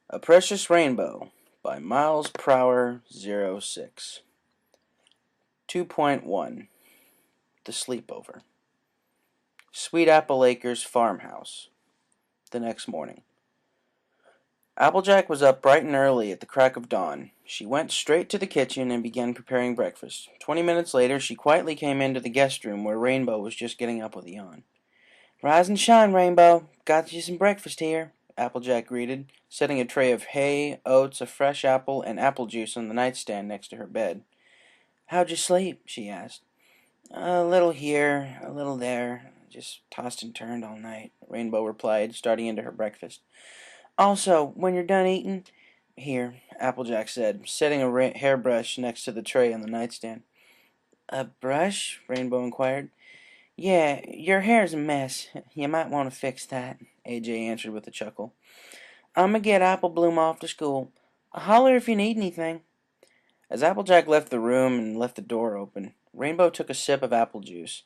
A Precious Rainbow by Miles Prower 06. 2.1 The Sleepover. Sweet Apple Acres Farmhouse. The next morning. Applejack was up bright and early at the crack of dawn. She went straight to the kitchen and began preparing breakfast. 20 minutes later, she quietly came into the guest room where Rainbow was just getting up with a yawn. "Rise and shine, Rainbow. Got you some breakfast here," Applejack greeted, setting a tray of hay, oats, a fresh apple, and apple juice on the nightstand next to her bed. "How'd you sleep?" she asked. "A little here, a little there. Just tossed and turned all night," Rainbow replied, starting into her breakfast. "Also, when you're done eating—" "Here," Applejack said, setting a hairbrush next to the tray on the nightstand. "A brush?" Rainbow inquired. "Yeah, your hair's a mess. You might want to fix that," AJ answered with a chuckle. "I'ma get Apple Bloom off to school. Holler if you need anything." As Applejack left the room and left the door open, Rainbow took a sip of apple juice,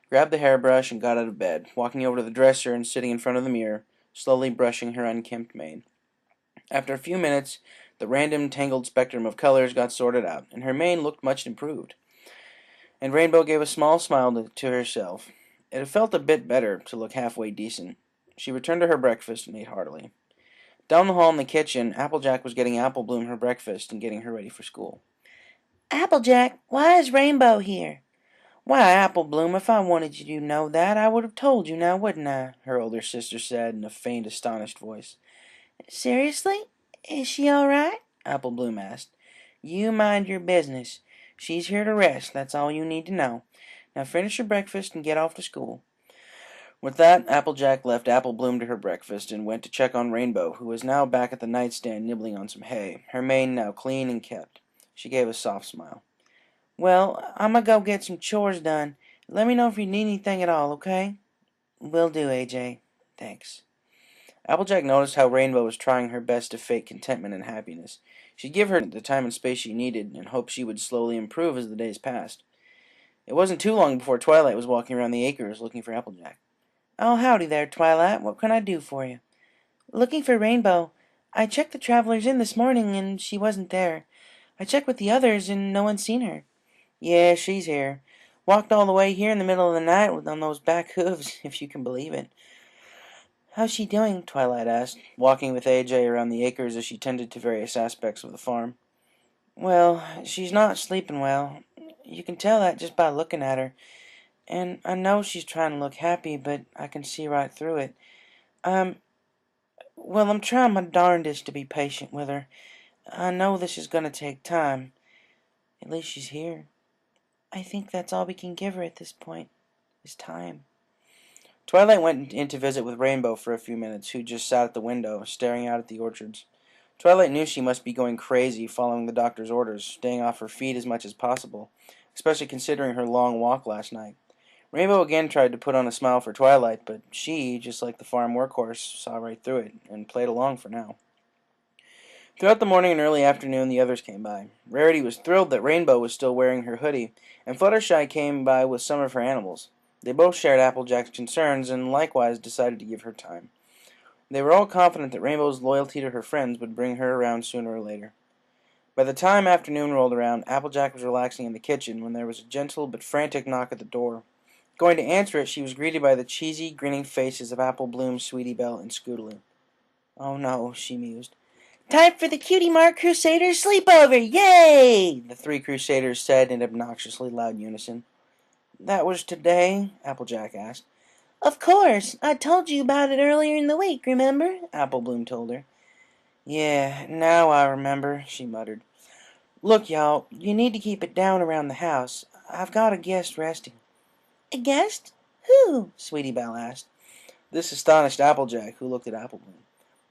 grabbed the hairbrush, and got out of bed, walking over to the dresser and sitting in front of the mirror, slowly brushing her unkempt mane. After a few minutes, the random tangled spectrum of colors got sorted out, and her mane looked much improved. And Rainbow gave a small smile to herself. It felt a bit better to look halfway decent. She returned to her breakfast and ate heartily. Down the hall in the kitchen, Applejack was getting Apple Bloom her breakfast and getting her ready for school. "Applejack, why is Rainbow here?" "Why, Apple Bloom, if I wanted you to know that, I would have told you now, wouldn't I?" her older sister said in a faint, astonished voice. "Seriously? Is she all right?" Apple Bloom asked. "You mind your business. She's here to rest, that's all you need to know. Now finish your breakfast and get off to school." With that, Applejack left Apple Bloom to her breakfast and went to check on Rainbow, who was now back at the nightstand nibbling on some hay, her mane now clean and kept. She gave a soft smile. "Well, I'ma go get some chores done. Let me know if you need anything at all, okay?" "Will do, AJ. Thanks." Applejack noticed how Rainbow was trying her best to fake contentment and happiness. She'd give her the time and space she needed, and hoped she would slowly improve as the days passed. It wasn't too long before Twilight was walking around the acres looking for Applejack. "Oh, howdy there, Twilight. What can I do for you?" "Looking for Rainbow. I checked the Traveler's Inn this morning, and she wasn't there. I checked with the others, and no one's seen her." "Yeah, she's here. Walked all the way here in the middle of the night on those back hooves, if you can believe it." "How's she doing?" Twilight asked, walking with AJ around the acres as she tended to various aspects of the farm. "Well, she's not sleeping well. You can tell that just by looking at her. And I know she's trying to look happy, but I can see right through it. I'm trying my darndest to be patient with her. I know this is going to take time. At least she's here. I think that's all we can give her at this point, is time." Twilight went in to visit with Rainbow for a few minutes, who just sat at the window, staring out at the orchards. Twilight knew she must be going crazy following the doctor's orders, staying off her feet as much as possible, especially considering her long walk last night. Rainbow again tried to put on a smile for Twilight, but she, just like the farm workhorse, saw right through it, and played along for now. Throughout the morning and early afternoon, the others came by. Rarity was thrilled that Rainbow was still wearing her hoodie, and Fluttershy came by with some of her animals. They both shared Applejack's concerns, and likewise decided to give her time. They were all confident that Rainbow's loyalty to her friends would bring her around sooner or later. By the time afternoon rolled around, Applejack was relaxing in the kitchen when there was a gentle but frantic knock at the door. Going to answer it, she was greeted by the cheesy, grinning faces of Apple Bloom, Sweetie Belle, and Scootaloo. "Oh no," she mused. "Time for the Cutie Mark Crusaders sleepover! Yay!" the three Crusaders said in obnoxiously loud unison. "That was today?" Applejack asked. "Of course. I told you about it earlier in the week, remember?" Apple Bloom told her. "Yeah, now I remember," she muttered. "Look, y'all, you need to keep it down around the house. I've got a guest resting." "A guest? Who?" Sweetie Belle asked. This astonished Applejack, who looked at Apple Bloom.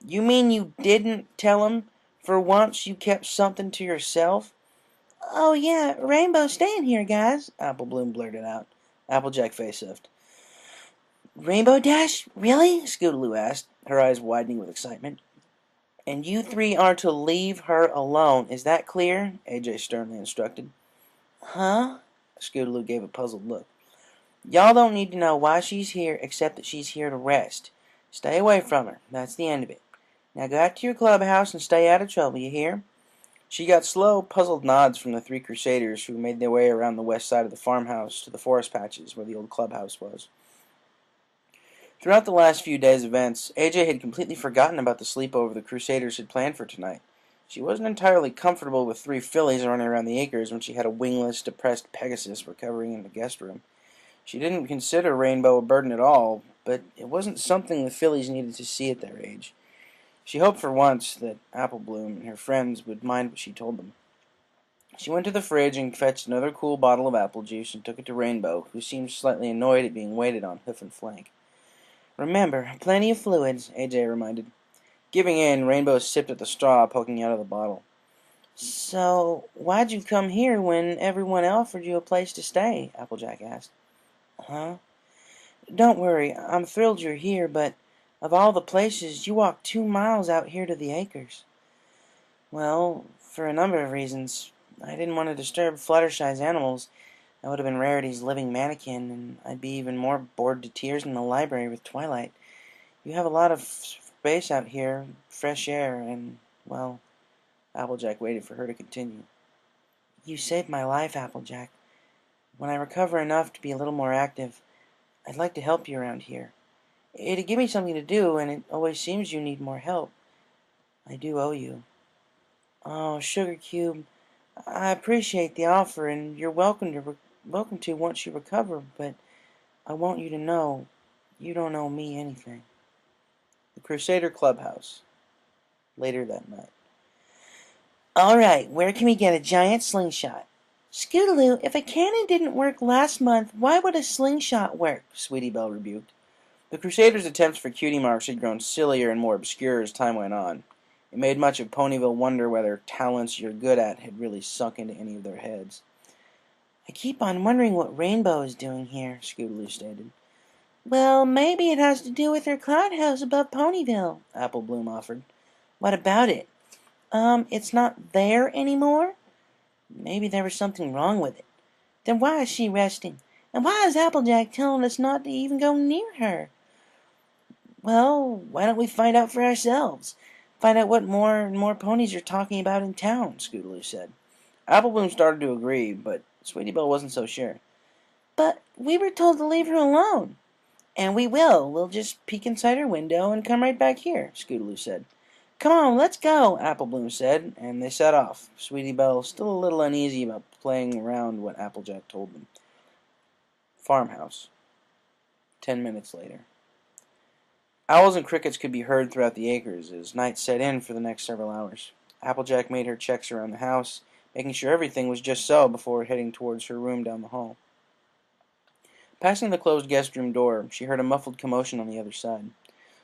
"You mean you didn't tell him? For once you kept something to yourself?" "Oh, yeah, Rainbow's staying here, guys," Apple Bloom blurted out. Applejack face-huffed. "Rainbow Dash? Really?" Scootaloo asked, her eyes widening with excitement. "And you three are to leave her alone, is that clear?" AJ sternly instructed. "Huh?" Scootaloo gave a puzzled look. "Y'all don't need to know why she's here except that she's here to rest. Stay away from her. That's the end of it. Now go out to your clubhouse and stay out of trouble, you hear?" She got slow, puzzled nods from the three Crusaders who made their way around the west side of the farmhouse to the forest patches where the old clubhouse was. Throughout the last few days' events, AJ had completely forgotten about the sleepover the Crusaders had planned for tonight. She wasn't entirely comfortable with three fillies running around the acres when she had a wingless, depressed Pegasus recovering in the guest room. She didn't consider Rainbow a burden at all, but it wasn't something the fillies needed to see at their age. She hoped for once that Apple Bloom and her friends would mind what she told them. She went to the fridge and fetched another cool bottle of apple juice and took it to Rainbow, who seemed slightly annoyed at being waited on hoof and flank. "Remember, plenty of fluids," AJ reminded. Giving in, Rainbow sipped at the straw poking out of the bottle. "So, why'd you come here when everyone offered you a place to stay?" Applejack asked. "Huh? Don't worry, I'm thrilled you're here, but of all the places, you walked 2 miles out here to the acres." "Well, for a number of reasons. I didn't want to disturb Fluttershy's animals. That would have been Rarity's living mannequin, and I'd be even more bored to tears in the library with Twilight. You have a lot of space out here, fresh air, and, well..." Applejack waited for her to continue. "You saved my life, Applejack. When I recover enough to be a little more active, I'd like to help you around here. It'd give me something to do, and it always seems you need more help. I do owe you." "Oh, Sugar Cube, I appreciate the offer, and you're welcome to once you recover, but I want you to know you don't owe me anything." The Crusader Clubhouse, later that night. "All right, where can we get a giant slingshot?" "Scootaloo, if a cannon didn't work last month, why would a slingshot work?" Sweetie Belle rebuked. The Crusaders' attempts for cutie marks had grown sillier and more obscure as time went on. It made much of Ponyville wonder whether talents you're good at had really sunk into any of their heads. "I keep on wondering what Rainbow is doing here," Scootaloo stated. "Well, maybe it has to do with her cloud house above Ponyville," Apple Bloom offered. "What about it?" It's not there anymore?" "Maybe there was something wrong with it." "Then why is she resting? And why is Applejack telling us not to even go near her?" "Well, why don't we find out for ourselves? Find out what more and more ponies are talking about in town," Scootaloo said. Applebloom started to agree, but Sweetie Belle wasn't so sure. "But we were told to leave her alone." "And we will. We'll just peek inside her window and come right back here," Scootaloo said. "Come on, let's go," Applebloom said, and they set off, Sweetie Belle still a little uneasy about playing around what Applejack told them. Farmhouse. 10 minutes later. Owls and crickets could be heard throughout the acres as night set in for the next several hours. Applejack made her checks around the house, making sure everything was just so before heading towards her room down the hall. Passing the closed guest room door, she heard a muffled commotion on the other side.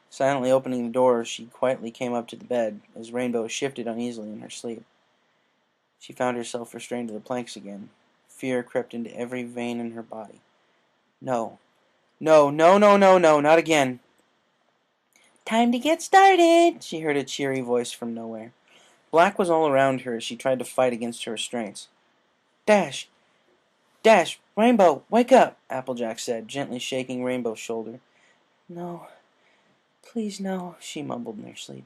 Silently opening the door, she quietly came up to the bed as Rainbow shifted uneasily in her sleep. She found herself restrained to the planks again. Fear crept into every vein in her body. No. No, no, no, no, no, not again. "Time to get started," she heard a cheery voice from nowhere. Black was all around her as she tried to fight against her restraints. "Dash! Dash! Rainbow, wake up!" Applejack said, gently shaking Rainbow's shoulder. "No. Please no," she mumbled in her sleep.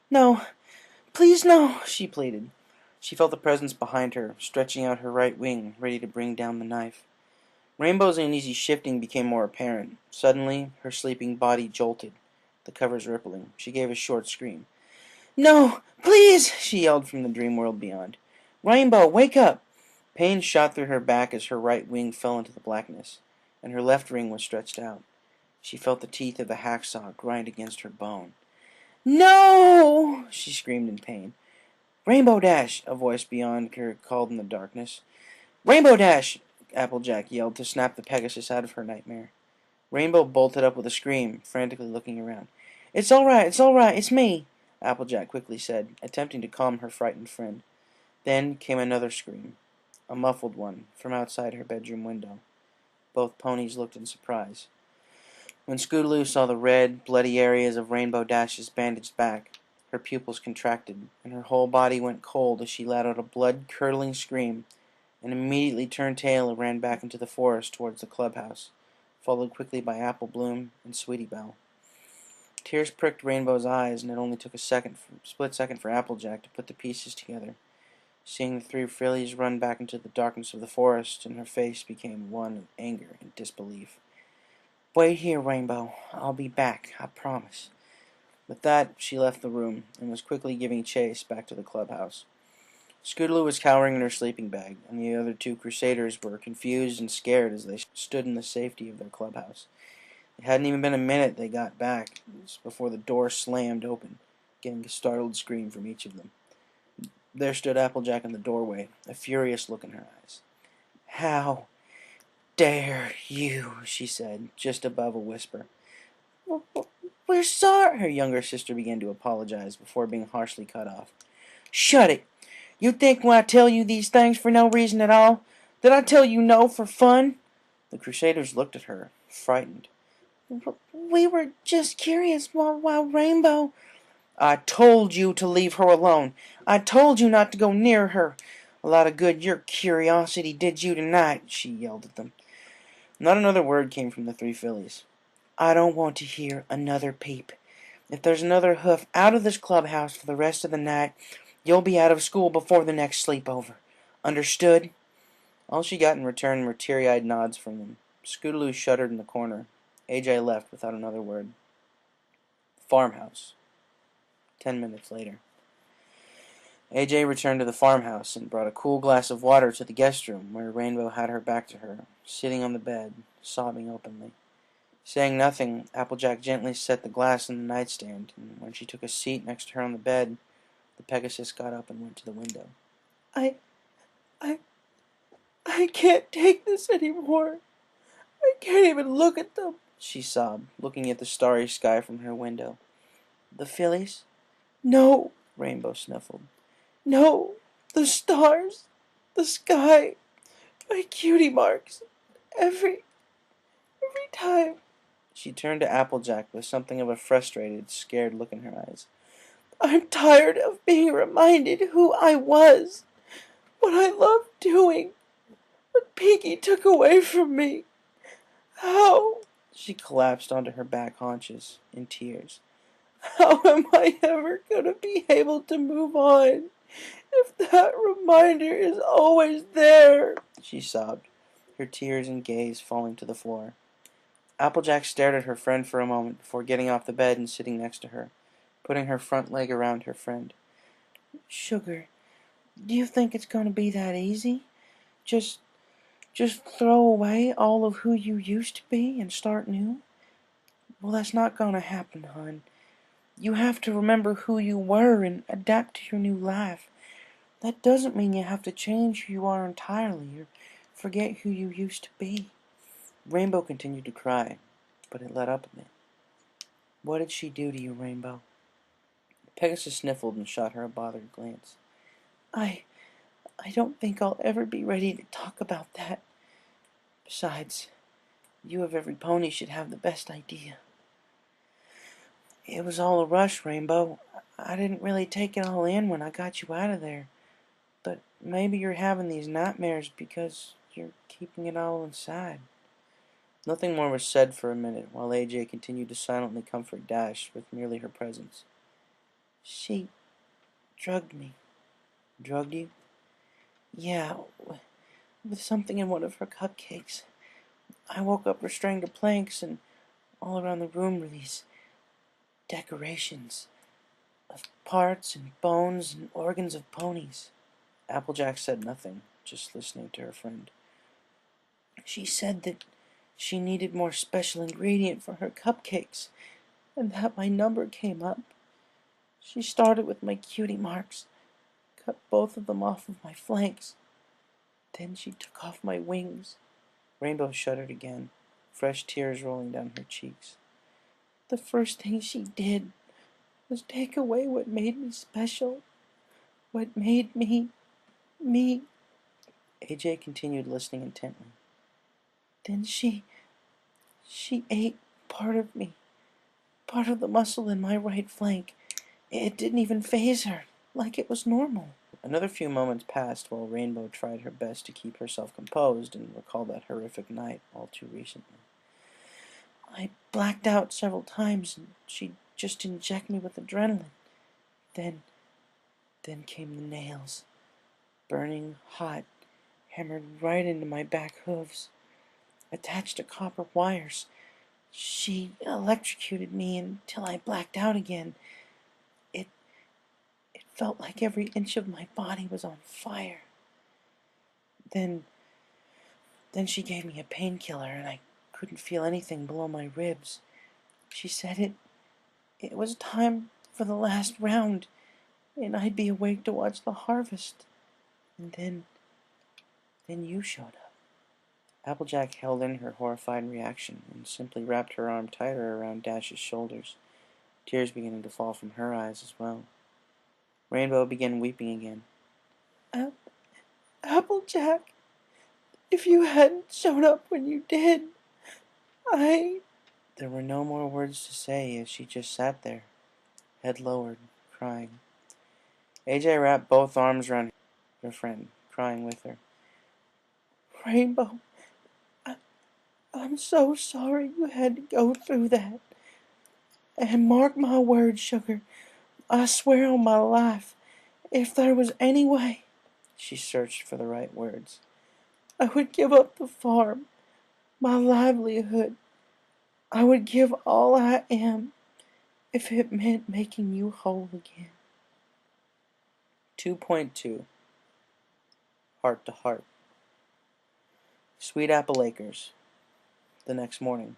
"No. Please no," she pleaded. She felt a presence behind her, stretching out her right wing, ready to bring down the knife. Rainbow's uneasy shifting became more apparent. Suddenly, her sleeping body jolted, the covers rippling. She gave a short scream. "No! Please!" she yelled from the dream world beyond. "Rainbow, wake up!" Pain shot through her back as her right wing fell into the blackness, and her left wing was stretched out. She felt the teeth of the hacksaw grind against her bone. "No!" she screamed in pain. "Rainbow Dash!" a voice beyond her called in the darkness. "Rainbow Dash!" Applejack yelled to snap the Pegasus out of her nightmare. Rainbow bolted up with a scream, frantically looking around. It's all right, it's me," Applejack quickly said, attempting to calm her frightened friend. Then came another scream, a muffled one, from outside her bedroom window. Both ponies looked in surprise. When Scootaloo saw the red, bloody areas of Rainbow Dash's bandaged back, her pupils contracted, and her whole body went cold as she let out a blood-curdling scream, and immediately turned tail and ran back into the forest towards the clubhouse, followed quickly by Apple Bloom and Sweetie Belle. Tears pricked Rainbow's eyes, and it only took a split second for Applejack to put the pieces together. Seeing the three fillies run back into the darkness of the forest, and her face became one of anger and disbelief. "Wait here, Rainbow. I'll be back, I promise." With that, she left the room, and was quickly giving chase back to the clubhouse. Scootaloo was cowering in her sleeping bag, and the other two Crusaders were confused and scared as they stood in the safety of their clubhouse. It hadn't even been a minute they got back before the door slammed open, getting a startled scream from each of them. There stood Applejack in the doorway, a furious look in her eyes. "How dare you?" she said, just above a whisper. "We're sorry," her younger sister began to apologize before being harshly cut off. "Shut it! You think when I tell you these things for no reason at all, that I tell you no for fun?" The Crusaders looked at her, frightened. "We were just curious while Rainbow—" "I told you to leave her alone. I told you not to go near her. A lot of good your curiosity did you tonight," she yelled at them. Not another word came from the three fillies. "I don't want to hear another peep. If there's another hoof out of this clubhouse for the rest of the night, you'll be out of school before the next sleepover. Understood?" All she got in return were teary-eyed nods from them. Scootaloo shuddered in the corner. AJ left without another word. Farmhouse. 10 minutes later. AJ returned to the farmhouse and brought a cool glass of water to the guest room, where Rainbow had her back to her, sitting on the bed, sobbing openly. Saying nothing, Applejack gently set the glass in the nightstand, and when she took a seat next to her on the bed, the Pegasus got up and went to the window. I, I, I can't take this anymore. I can't even look at them," she sobbed, looking at the starry sky from her window. "The fillies?" "No," Rainbow sniffled. "No, the stars, the sky, my cutie marks, every time." She turned to Applejack with something of a frustrated, scared look in her eyes. "I'm tired of being reminded who I was, what I loved doing, what Pinky took away from me. How—" She collapsed onto her back haunches in tears. "How am I ever going to be able to move on if that reminder is always there?" she sobbed, her tears and gaze falling to the floor. Applejack stared at her friend for a moment before getting off the bed and sitting next to her, putting her front leg around her friend. "Sugar, do you think it's going to be that easy? Just throw away all of who you used to be and start new? Well, that's not going to happen, hon. You have to remember who you were and adapt to your new life. That doesn't mean you have to change who you are entirely or forget who you used to be." Rainbow continued to cry, but it let up a bit. "What did she do to you, Rainbow?" Pegasus sniffled and shot her a bothered glance. I don't think I'll ever be ready to talk about that. Besides, you of every pony should have the best idea." "It was all a rush, Rainbow. I didn't really take it all in when I got you out of there. But maybe you're having these nightmares because you're keeping it all inside." Nothing more was said for a minute, while AJ continued to silently comfort Dash with merely her presence. "She drugged me." "Drugged you?" "Yeah, with something in one of her cupcakes. I woke up restrained to planks, and all around the room were these decorations of parts and bones and organs of ponies." Applejack said nothing, just listening to her friend. "She said that she needed more special ingredient for her cupcakes, and that my number came up. She started with my cutie marks, cut both of them off of my flanks. Then she took off my wings." Rainbow shuddered again, fresh tears rolling down her cheeks. "The first thing she did was take away what made me special, what made me, me." AJ continued listening intently. "Then she ate part of me, part of the muscle in my right flank. It didn't even faze her, like it was normal." Another few moments passed while Rainbow tried her best to keep herself composed and recall that horrific night all too recently. "I blacked out several times, and she'd just inject me with adrenaline. Then came the nails, burning hot, hammered right into my back hooves, attached to copper wires. She electrocuted me until I blacked out again. It felt like every inch of my body was on fire. Then she gave me a painkiller, and I couldn't feel anything below my ribs. She said it was time for the last round, and I'd be awake to watch the harvest. And then you showed up. Applejack held in her horrified reaction and simply wrapped her arm tighter around Dash's shoulders, tears beginning to fall from her eyes as well. Rainbow began weeping again. Applejack, if you hadn't shown up when you did, There were no more words to say as she just sat there, head lowered, crying. AJ wrapped both arms around her friend, crying with her. Rainbow, I'm so sorry you had to go through that. And mark my words, sugar, I swear on my life, if there was any way, she searched for the right words, I would give up the farm, my livelihood. I would give all I am if it meant making you whole again. 2.2 Heart to Heart. Sweet Apple Acres. The next morning.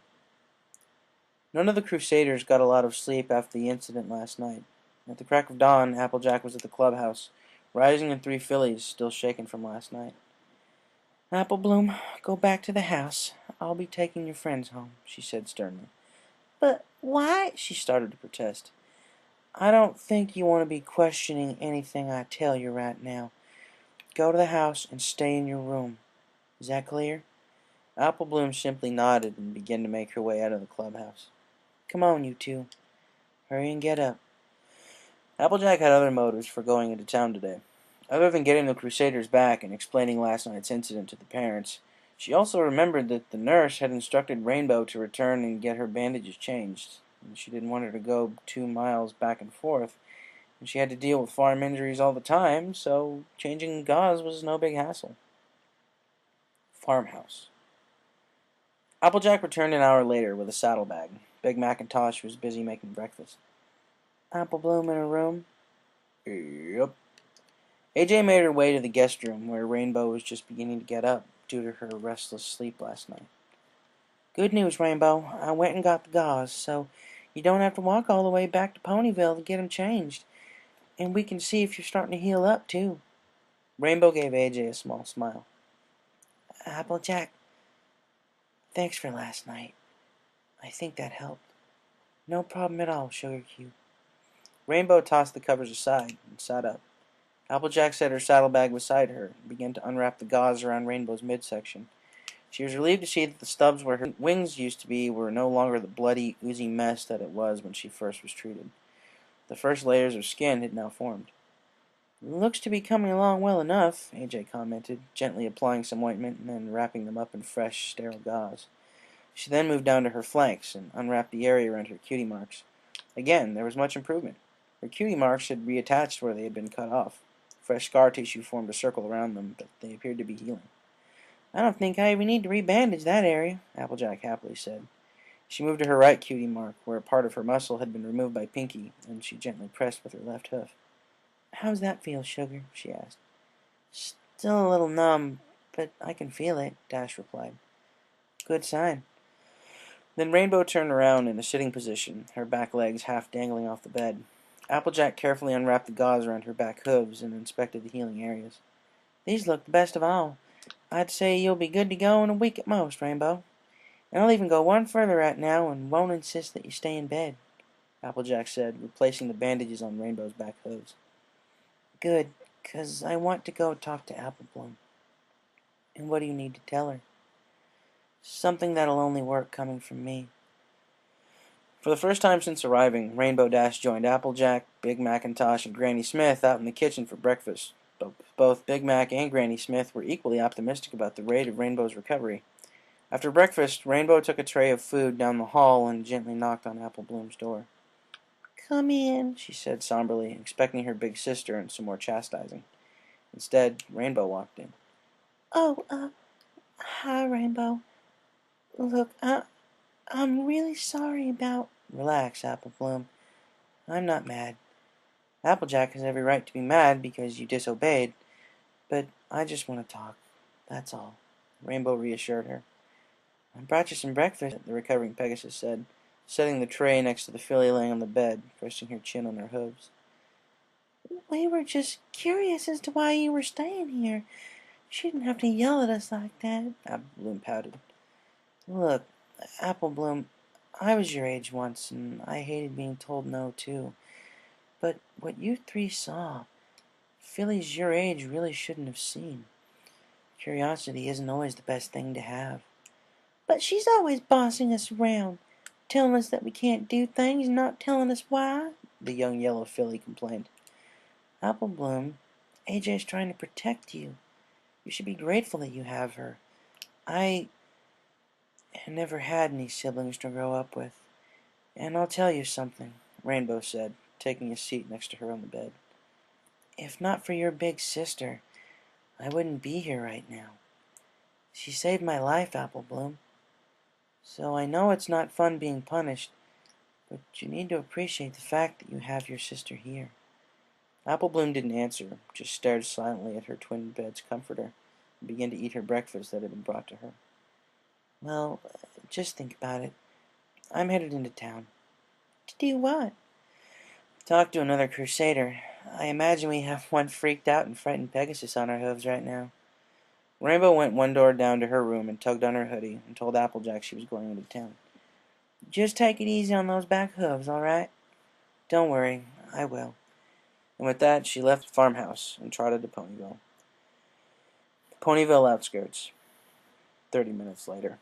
None of the Crusaders got a lot of sleep after the incident last night. At the crack of dawn, Applejack was at the clubhouse, rising in 3 fillies, still shaken from last night. Apple Bloom, go back to the house. I'll be taking your friends home, she said sternly. But why? She started to protest. I don't think you want to be questioning anything I tell you right now. Go to the house and stay in your room. Is that clear? Apple Bloom simply nodded and began to make her way out of the clubhouse. Come on, you two. Hurry and get up. Applejack had other motives for going into town today. Other than getting the Crusaders back and explaining last night's incident to the parents, she also remembered that the nurse had instructed Rainbow to return and get her bandages changed. And she didn't want her to go 2 miles back and forth, and she had to deal with farm injuries all the time, so changing gauze was no big hassle. Farmhouse. Applejack returned an hour later with a saddlebag. Big Macintosh was busy making breakfast. Apple Bloom in her room? Yep. AJ made her way to the guest room, where Rainbow was just beginning to get up due to her restless sleep last night. Good news, Rainbow. I went and got the gauze, so you don't have to walk all the way back to Ponyville to get them changed. And we can see if you're starting to heal up, too. Rainbow gave AJ a small smile. Applejack, thanks for last night. I think that helped. No problem at all, Sugar Cube. Rainbow tossed the covers aside and sat up. Applejack set her saddlebag beside her and began to unwrap the gauze around Rainbow's midsection. She was relieved to see that the stubs where her wings used to be were no longer the bloody, oozy mess that it was when she first was treated. The first layers of skin had now formed. Looks to be coming along well enough, AJ commented, gently applying some ointment and then wrapping them up in fresh, sterile gauze. She then moved down to her flanks and unwrapped the area around her cutie marks. Again, there was much improvement. Her cutie marks had reattached where they had been cut off. Fresh scar tissue formed a circle around them, but they appeared to be healing. I don't think I even need to rebandage that area, Applejack happily said. She moved to her right cutie mark, where a part of her muscle had been removed by Pinky, and she gently pressed with her left hoof. How's that feel, Sugar? She asked. Still a little numb, but I can feel it, Dash replied. Good sign. Then Rainbow turned around in a sitting position, her back legs half dangling off the bed. Applejack carefully unwrapped the gauze around her back hooves and inspected the healing areas. These look the best of all. I'd say you'll be good to go in a week at most, Rainbow. And I'll even go one further right now and won't insist that you stay in bed, Applejack said, replacing the bandages on Rainbow's back hooves. Good, 'cause I want to go talk to Apple Bloom. And what do you need to tell her? Something that'll only work coming from me. For the first time since arriving, Rainbow Dash joined Applejack, Big Macintosh, and Granny Smith out in the kitchen for breakfast. Both Big Mac and Granny Smith were equally optimistic about the rate of Rainbow's recovery. After breakfast, Rainbow took a tray of food down the hall and gently knocked on Apple Bloom's door. "Come in," she said somberly, expecting her big sister and some more chastising. Instead, Rainbow walked in. "Oh, hi, Rainbow. Look, I'm really sorry about—" "Relax, Apple Bloom. I'm not mad. Applejack has every right to be mad because you disobeyed, but I just want to talk. That's all," Rainbow reassured her. "I brought you some breakfast," the recovering Pegasus said, setting the tray next to the filly laying on the bed, resting her chin on her hooves. "We were just curious as to why you were staying here. She didn't have to yell at us like that," Apple Bloom pouted. "Look, Apple Bloom, I was your age once, and I hated being told no, too. But what you three saw, fillies your age really shouldn't have seen. Curiosity isn't always the best thing to have." "But she's always bossing us around, telling us that we can't do things and not telling us why," the young yellow filly complained. "Apple Bloom, AJ's trying to protect you. You should be grateful that you have her. I never had any siblings to grow up with. And I'll tell you something," Rainbow said, taking a seat next to her on the bed. "If not for your big sister, I wouldn't be here right now. She saved my life, Apple Bloom. So I know it's not fun being punished, but you need to appreciate the fact that you have your sister here." Apple Bloom didn't answer, just stared silently at her twin bed's comforter and began to eat her breakfast that had been brought to her. "Well, just think about it. I'm headed into town." "To do what?" "Talk to another Crusader. I imagine we have one freaked out and frightened Pegasus on our hooves right now." Rainbow went one door down to her room and tugged on her hoodie and told Applejack she was going into town. "Just take it easy on those back hooves, all right?" "Don't worry, I will." And with that, she left the farmhouse and trotted to Ponyville. Ponyville outskirts. 30 minutes later.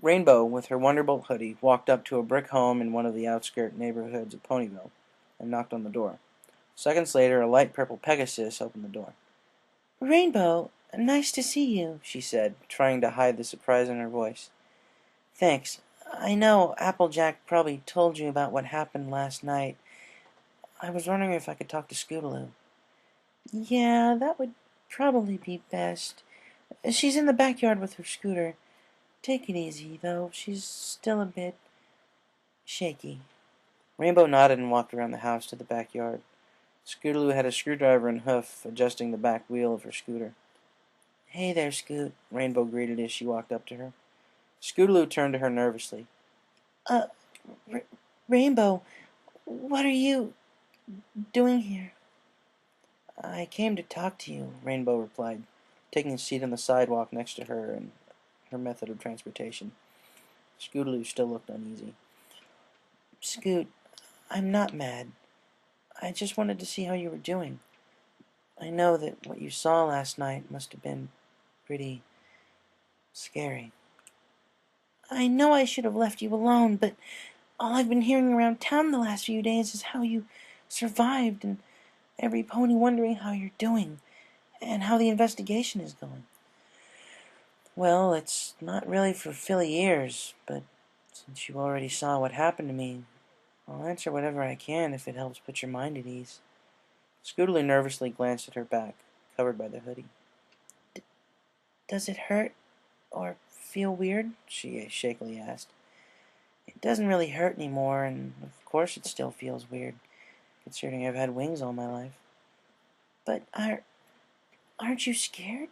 Rainbow, with her Wonderbolt hoodie, walked up to a brick home in one of the outskirt neighborhoods of Ponyville and knocked on the door. Seconds later, a light purple Pegasus opened the door. "Rainbow, nice to see you," she said, trying to hide the surprise in her voice. "Thanks. I know Applejack probably told you about what happened last night. I was wondering if I could talk to Scootaloo." "Yeah, that would probably be best. She's in the backyard with her scooter. Take it easy, though. She's still a bit shaky." Rainbow nodded and walked around the house to the backyard. Scootaloo had a screwdriver and hoof adjusting the back wheel of her scooter. "Hey there, Scoot," Rainbow greeted as she walked up to her. Scootaloo turned to her nervously. Uh, R Rainbow, what are you doing here?" "I came to talk to you," Rainbow replied, taking a seat on the sidewalk next to her and her method of transportation. Scootaloo still looked uneasy. "Scoot, I'm not mad. I just wanted to see how you were doing. I know that what you saw last night must have been pretty scary." "I know I should have left you alone, but all I've been hearing around town the last few days is how you survived, and every pony wondering how you're doing, and how the investigation is going." "Well, it's not really for filly ears, but since you already saw what happened to me, I'll answer whatever I can if it helps put your mind at ease." Scootaloo nervously glanced at her back, covered by the hoodie. "Does it hurt or feel weird?" she shakily asked. "It doesn't really hurt anymore, and of course it still feels weird, considering I've had wings all my life." "But aren't you scared?"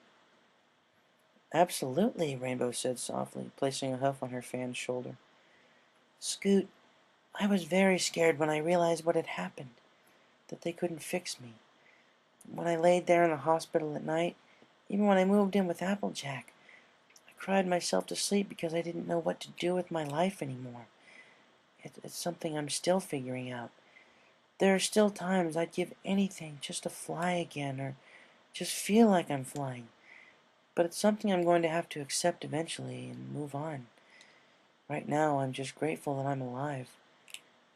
"Absolutely," Rainbow said softly, placing a hoof on her fan's shoulder. "Scoot, I was very scared when I realized what had happened, that they couldn't fix me. When I laid there in the hospital at night, even when I moved in with Applejack, I cried myself to sleep because I didn't know what to do with my life anymore. It's something I'm still figuring out. There are still times I'd give anything just to fly again, or just feel like I'm flying. But it's something I'm going to have to accept eventually and move on. Right now, I'm just grateful that I'm alive.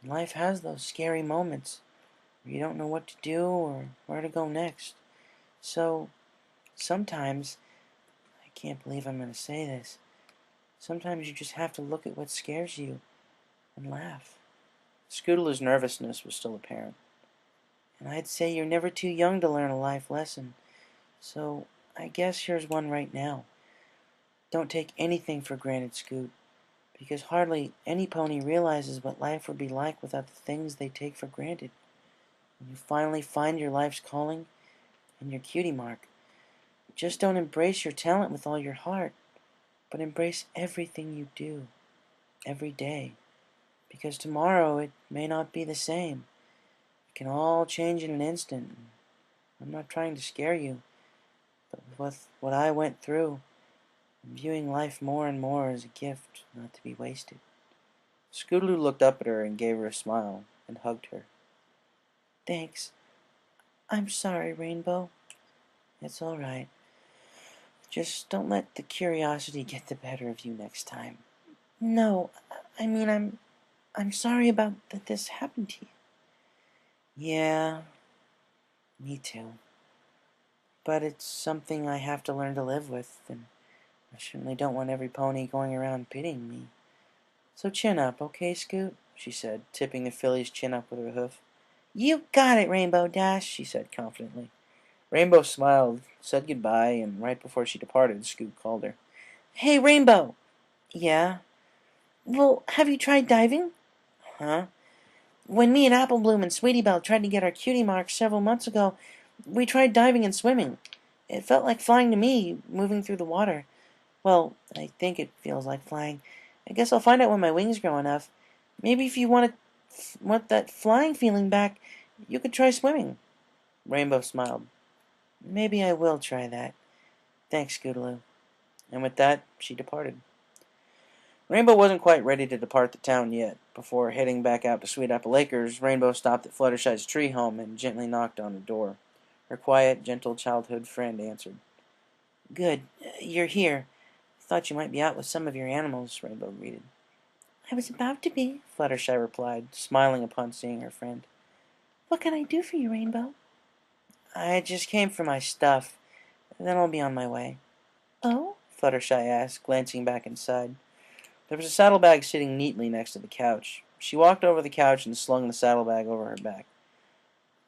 And life has those scary moments where you don't know what to do or where to go next. So, sometimes, I can't believe I'm going to say this, sometimes you just have to look at what scares you and laugh. Scootaloo's nervousness was still apparent. "And I'd say you're never too young to learn a life lesson, so I guess here's one right now. Don't take anything for granted, Scoot, because hardly any pony realizes what life would be like without the things they take for granted. When you finally find your life's calling and your cutie mark, just don't embrace your talent with all your heart, but embrace everything you do, every day, because tomorrow it may not be the same. It can all change in an instant. I'm not trying to scare you, but with what I went through, I'm viewing life more and more as a gift not to be wasted." Scootaloo looked up at her and gave her a smile and hugged her. "Thanks. I'm sorry, Rainbow." "It's all right. Just don't let the curiosity get the better of you next time." "No, I mean, I'm sorry about that this happened to you." "Yeah, me too. But it's something I have to learn to live with, and I certainly don't want every pony going around pitying me. So chin up, okay, Scoot?" she said, tipping the filly's chin up with her hoof. "You got it, Rainbow Dash," she said confidently. Rainbow smiled, said goodbye, and right before she departed, Scoot called her. "Hey, Rainbow!" "Yeah?" "Well, have you tried diving?" "Huh?" "When me and Apple Bloom and Sweetie Belle tried to get our cutie marks several months ago, we tried diving and swimming. It felt like flying to me, moving through the water. Well, I think it feels like flying. I guess I'll find out when my wings grow enough. Maybe if you want that flying feeling back, you could try swimming." Rainbow smiled. "Maybe I will try that. Thanks, Scootaloo." And with that, she departed. Rainbow wasn't quite ready to depart the town yet. Before heading back out to Sweet Apple Acres, Rainbow stopped at Fluttershy's tree home and gently knocked on the door. Her quiet, gentle childhood friend answered. "Good. You're here. Thought you might be out with some of your animals," Rainbow greeted. "I was about to be," Fluttershy replied, smiling upon seeing her friend. "What can I do for you, Rainbow?" "I just came for my stuff. Then I'll be on my way." "Oh?" Fluttershy asked, glancing back inside. There was a saddlebag sitting neatly next to the couch. She walked over the couch and slung the saddlebag over her back.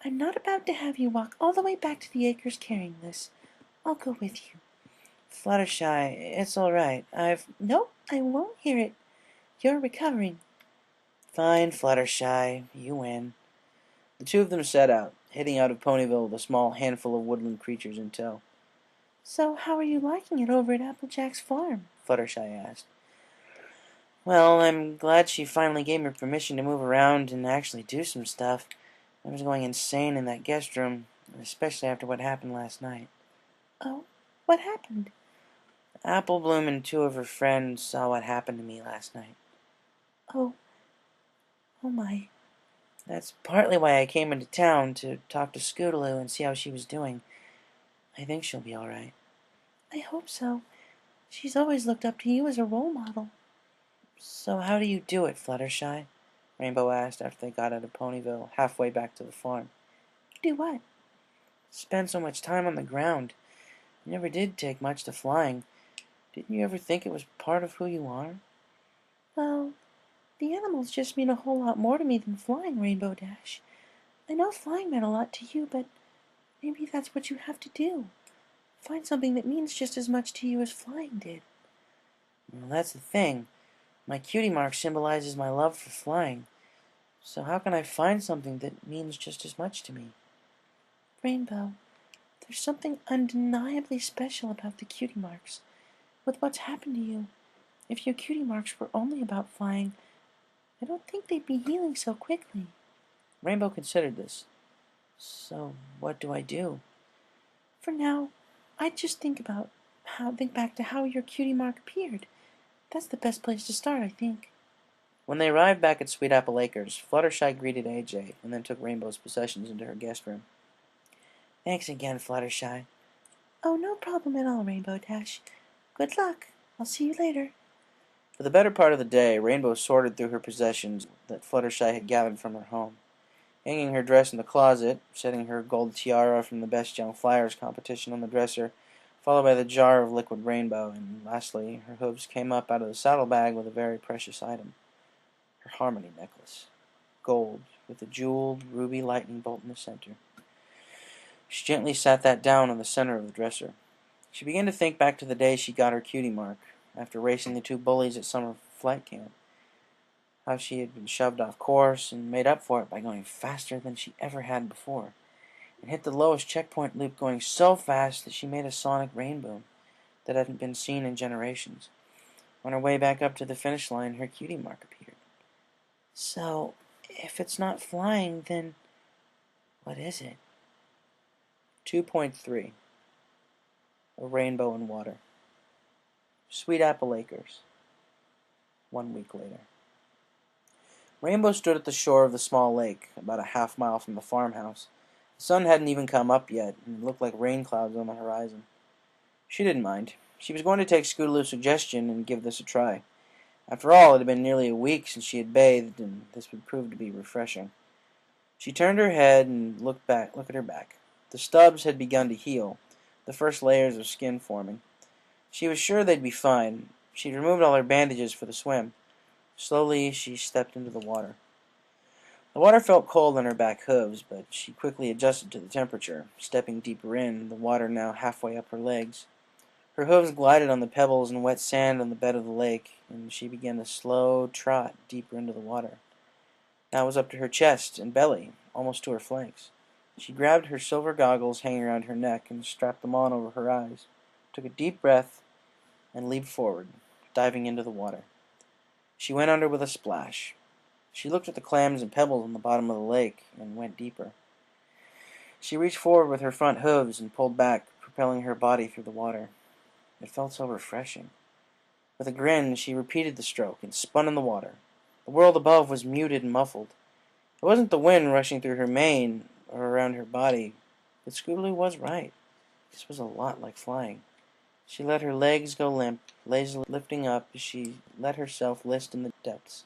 "I'm not about to have you walk all the way back to the acres carrying this. I'll go with you." "Fluttershy, it's all right. Nope, I won't hear it. You're recovering." "Fine, Fluttershy. You win." The two of them set out, heading out of Ponyville with a small handful of woodland creatures in tow. "So how are you liking it over at Applejack's farm?" Fluttershy asked. "Well, I'm glad she finally gave me permission to move around and actually do some stuff. I was going insane in that guest room, especially after what happened last night." "Oh, what happened?" "Apple Bloom and two of her friends saw what happened to me last night." "Oh, oh my." "That's partly why I came into town, to talk to Scootaloo and see how she was doing. I think she'll be all right." "I hope so. She's always looked up to you as a role model." "So how do you do it, Fluttershy?" Rainbow asked after they got out of Ponyville, halfway back to the farm. "Do what?" "Spend so much time on the ground. You never did take much to flying. Didn't you ever think it was part of who you are?" "Well, the animals just mean a whole lot more to me than flying, Rainbow Dash. I know flying meant a lot to you, but maybe that's what you have to do. Find something that means just as much to you as flying did." "Well, that's the thing. My cutie mark symbolizes my love for flying. So how can I find something that means just as much to me?" "Rainbow, there's something undeniably special about the cutie marks. With what's happened to you, if your cutie marks were only about flying, I don't think they'd be healing so quickly." Rainbow considered this. "So what do I do?" "For now, I'd just think back to how your cutie mark appeared. That's the best place to start, I think." When they arrived back at Sweet Apple Acres, Fluttershy greeted AJ and then took Rainbow's possessions into her guest room. "Thanks again, Fluttershy." "Oh, no problem at all, Rainbow Dash. Good luck. I'll see you later." For the better part of the day, Rainbow sorted through her possessions that Fluttershy had gathered from her home, hanging her dress in the closet, setting her gold tiara from the Best Young Flyers competition on the dresser, followed by the jar of liquid rainbow, and lastly, her hooves came up out of the saddlebag with a very precious item, her harmony necklace. gold with a jeweled ruby lightning bolt in the center. She gently sat that down on the center of the dresser. She began to think back to the day she got her cutie mark, after racing the two bullies at summer flight camp. How she had been shoved off course and made up for it by going faster than she ever had before, and hit the lowest checkpoint loop going so fast that she made a sonic rainbow that hadn't been seen in generations. On her way back up to the finish line, her cutie mark appeared. So, if it's not flying, then what is it? 2.3. A rainbow in water. Sweet Apple Acres. 1 week later. Rainbow stood at the shore of the small lake, about a half-mile from the farmhouse. The sun hadn't even come up yet, and it looked like rain clouds on the horizon. She didn't mind. She was going to take Scootaloo's suggestion and give this a try. After all, it had been nearly a week since she had bathed, and this would prove to be refreshing. She turned her head and looked at her back. The stubs had begun to heal, the first layers of skin forming. She was sure they'd be fine. She'd removed all her bandages for the swim. Slowly, she stepped into the water. The water felt cold on her back hooves, but she quickly adjusted to the temperature, stepping deeper in, the water now halfway up her legs. Her hooves glided on the pebbles and wet sand on the bed of the lake, and she began a slow trot deeper into the water. Now it was up to her chest and belly, almost to her flanks. She grabbed her silver goggles hanging around her neck and strapped them on over her eyes, took a deep breath, and leaped forward, diving into the water. She went under with a splash. She looked at the clams and pebbles on the bottom of the lake and went deeper. She reached forward with her front hooves and pulled back, propelling her body through the water. It felt so refreshing. With a grin, she repeated the stroke and spun in the water. The world above was muted and muffled. It wasn't the wind rushing through her mane or around her body, but Scootaloo was right. This was a lot like flying. She let her legs go limp, lazily lifting up as she let herself list in the depths.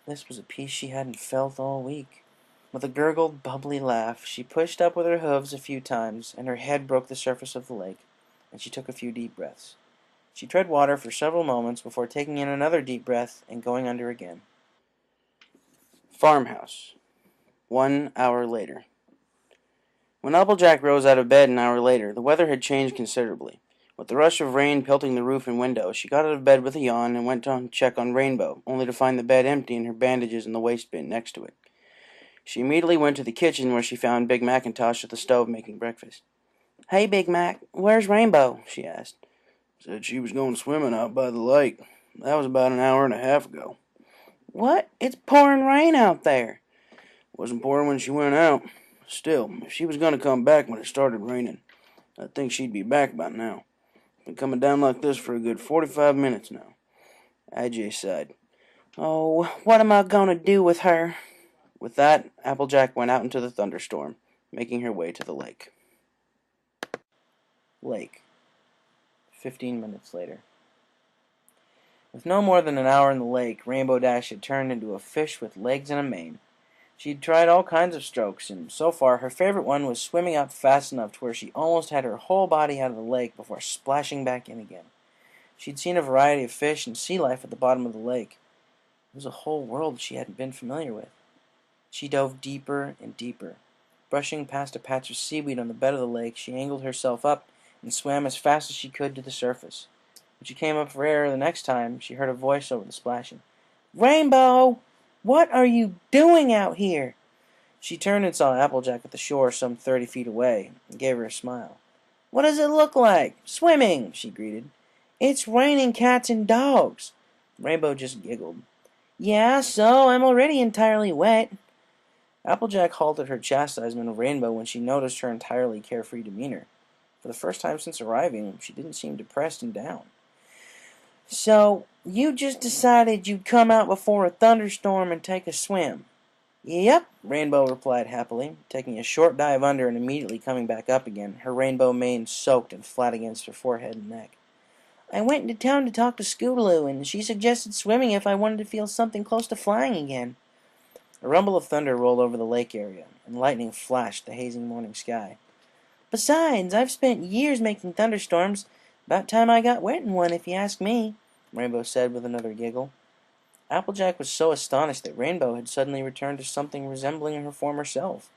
This was a peace she hadn't felt all week. With a gurgled, bubbly laugh, she pushed up with her hooves a few times, and her head broke the surface of the lake, and she took a few deep breaths. She tread water for several moments before taking in another deep breath and going under again. Farmhouse. 1 hour later. When Applejack rose out of bed an hour later, the weather had changed considerably. With the rush of rain pelting the roof and window, she got out of bed with a yawn and went to check on Rainbow, only to find the bed empty and her bandages in the waste bin next to it. She immediately went to the kitchen where she found Big Macintosh at the stove making breakfast. "Hey, Big Mac, where's Rainbow?" she asked. "Said she was going swimming out by the lake. That was about an hour and a half ago." "What? It's pouring rain out there." "Wasn't pouring when she went out. Still, if she was going to come back when it started raining, I think she'd be back by now. Been coming down like this for a good 45 minutes now." IJ sighed. "Oh, what am I going to do with her?" With that, Applejack went out into the thunderstorm, making her way to the lake. Lake. 15 minutes later. With no more than an hour in the lake, Rainbow Dash had turned into a fish with legs and a mane. She'd tried all kinds of strokes, and so far her favorite one was swimming up fast enough to where she almost had her whole body out of the lake before splashing back in again. She'd seen a variety of fish and sea life at the bottom of the lake. It was a whole world she hadn't been familiar with. She dove deeper and deeper. Brushing past a patch of seaweed on the bed of the lake, she angled herself up and swam as fast as she could to the surface. When she came up for air the next time, she heard a voice over the splashing. "Rainbow! What are you doing out here?" She turned and saw Applejack at the shore some 30 feet away, and gave her a smile. "What does it look like? Swimming," she greeted. "It's raining cats and dogs." Rainbow just giggled. "Yeah, so I'm already entirely wet." Applejack halted her chastisement of Rainbow when she noticed her entirely carefree demeanor. For the first time since arriving, she didn't seem depressed and down. "So, you just decided you'd come out before a thunderstorm and take a swim?" "Yep," Rainbow replied happily, taking a short dive under and immediately coming back up again, her rainbow mane soaked and flat against her forehead and neck. "I went into town to talk to Scootaloo, and she suggested swimming if I wanted to feel something close to flying again." A rumble of thunder rolled over the lake area, and lightning flashed the hazy morning sky. "Besides, I've spent years making thunderstorms. About time I got wet in one, if you ask me," Rainbow said with another giggle. Applejack was so astonished that Rainbow had suddenly returned to something resembling her former self.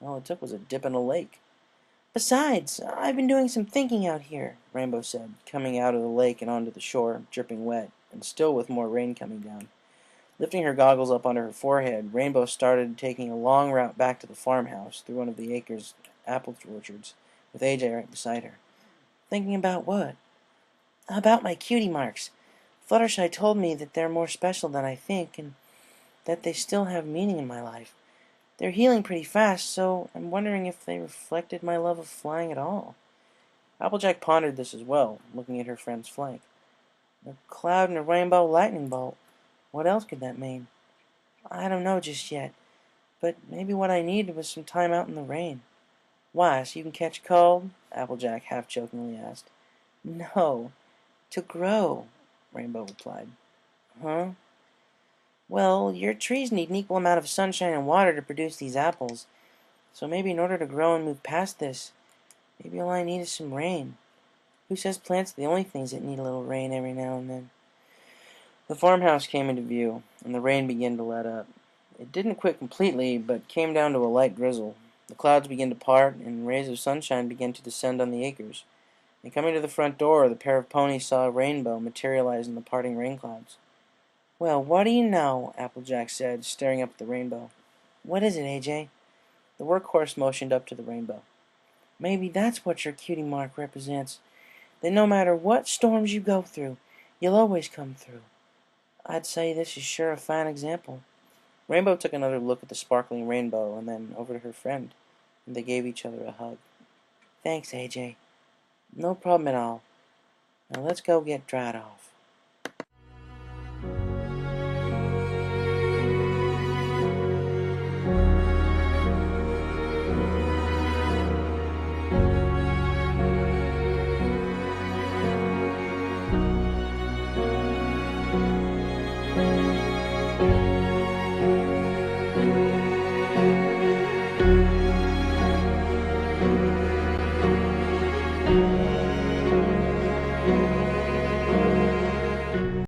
All it took was a dip in a lake. Besides, I've been doing some thinking out here, Rainbow said, coming out of the lake and onto the shore, dripping wet, and still with more rain coming down. Lifting her goggles up under her forehead, Rainbow started taking a long route back to the farmhouse through one of the acre's apple orchards, with AJ right beside her. Thinking about what? About my cutie marks. Fluttershy told me that they're more special than I think, and that they still have meaning in my life. They're healing pretty fast, so I'm wondering if they reflected my love of flying at all. Applejack pondered this as well, looking at her friend's flank. A cloud and a rainbow lightning bolt. What else could that mean? I don't know just yet, but maybe what I needed was some time out in the rain. Why, so you can catch cold? Applejack half-jokingly asked. No, to grow, Rainbow replied. Huh? Well, your trees need an equal amount of sunshine and water to produce these apples, so maybe in order to grow and move past this, maybe all I need is some rain. Who says plants are the only things that need a little rain every now and then? The farmhouse came into view, and the rain began to let up. It didn't quit completely, but came down to a light drizzle. The clouds began to part, and rays of sunshine began to descend on the acres. And coming to the front door, the pair of ponies saw a rainbow materialize in the parting rain clouds. Well, what do you know? Applejack said, staring up at the rainbow. What is it, AJ? The workhorse motioned up to the rainbow. Maybe that's what your cutie mark represents. That no matter what storms you go through, you'll always come through. I'd say this is sure a fine example. Rainbow took another look at the sparkling rainbow and then over to her friend, and they gave each other a hug. Thanks, AJ. No problem at all. Now let's go get dried off.